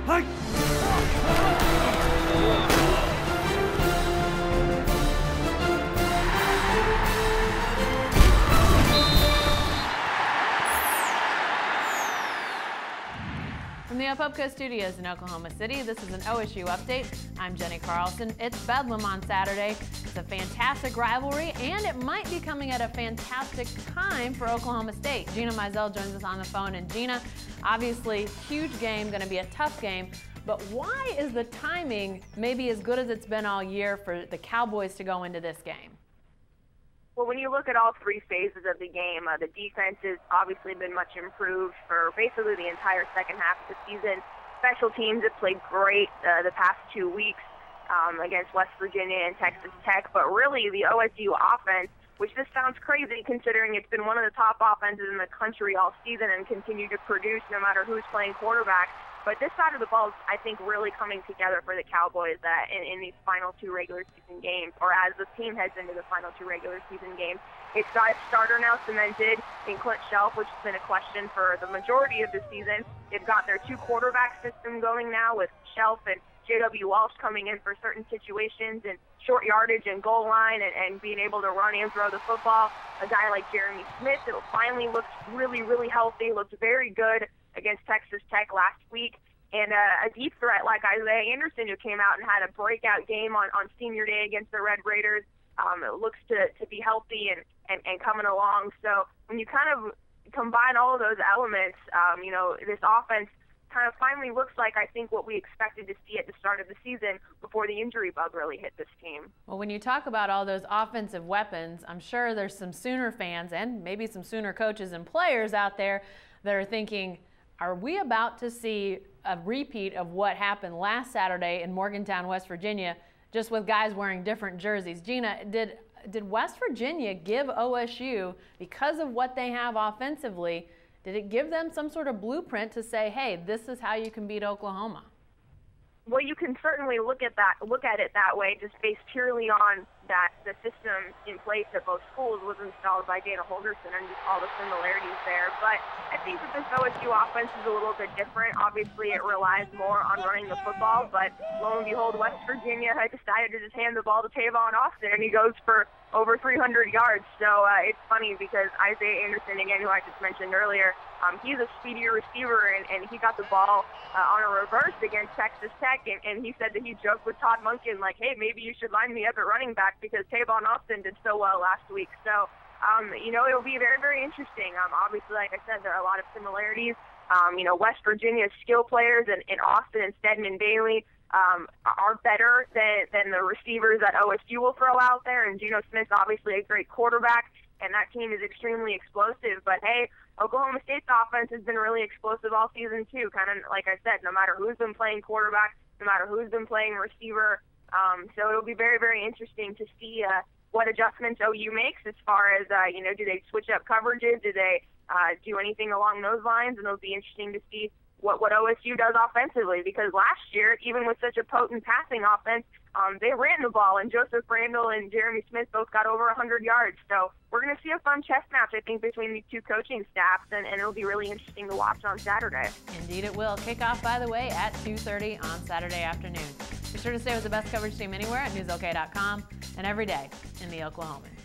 From the Opopka Studios in Oklahoma City, this is an OSU update. I'm Jenny Carlson. It's Bedlam on Saturday. It's a fantastic rivalry, and it might be coming at a fantastic time for Oklahoma State. Gina Mizell joins us on the phone, and Gina, obviously, huge game, going to be a tough game. But why is the timing maybe as good as it's been all year for the Cowboys to go into this game? Well, when you look at all three phases of the game, the defense has obviously been much improved for basically the entire second half of the season. Special teams have played great the past 2 weeks against West Virginia and Texas Tech. But really, the OSU offense, which this sounds crazy considering it's been one of the top offenses in the country all season and continue to produce no matter who's playing quarterback. But this side of the ball is, I think, really coming together for the Cowboys in these final two regular season games, or as the team heads into the final two regular season games. It's got its starter now cemented in Clint Shelf, which has been a question for the majority of the season. They've got their two quarterback system going now with Shelf and J.W. Walsh coming in for certain situations and short yardage and goal line and being able to run and throw the football. A guy like Jeremy Smith, it finally looked really, really healthy, looked very good against Texas Tech last week. And a deep threat like Isaiah Anderson, who came out and had a breakout game on Senior Day against the Red Raiders. It looks to be healthy and coming along. So when you kind of combine all of those elements, this offense kind of finally looks like, I think, what we expected to see at the start of the season before the injury bug really hit this team. Well, when you talk about all those offensive weapons, I'm sure there's some Sooner fans and maybe some Sooner coaches and players out there that are thinking, are we about to see a repeat of what happened last Saturday in Morgantown, West Virginia, just with guys wearing different jerseys? Gina, did West Virginia give OSU, because of what they have offensively, did it give them some sort of blueprint to say, hey, this is how you can beat Oklahoma? Well, you can certainly look at it that way, just based purely on that the system in place at both schools was installed by Dana Holgorsen and just all the similarities there. But I think that this OSU offense is a little bit different. Obviously, it relies more on running the football, but lo and behold, West Virginia had decided to just hand the ball to Tavon Austin, and he goes for over 300 yards. So it's funny because Isaiah Anderson, again, who I just mentioned earlier, he's a speedier receiver, and he got the ball on a reverse against Texas Tech, and he said that he joked with Todd Monken, like, hey, maybe you should line me up at running back because Tavon Austin did so well last week. So, it'll be very, very interesting. Obviously, like I said, there are a lot of similarities. West Virginia's skill players in Austin and Stedman Bailey are better than the receivers that OSU will throw out there. And Geno Smith's obviously a great quarterback, and that team is extremely explosive. But, hey, Oklahoma State's offense has been really explosive all season, too. Kind of, like I said, no matter who's been playing quarterback, no matter who's been playing receiver. So it'll be very, very interesting to see what adjustments OU makes as far as, do they switch up coverages? Do they do anything along those lines? And it'll be interesting to see what OSU does offensively, because last year, even with such a potent passing offense, they ran the ball, and Joseph Randall and Jeremy Smith both got over 100 yards. So we're going to see a fun chess match, I think, between these two coaching staffs, and it'll be really interesting to watch on Saturday. Indeed it will. Kickoff, by the way, at 2:30 on Saturday afternoon. Be sure to stay with the best coverage team anywhere at newsok.com and every day in the Oklahoman.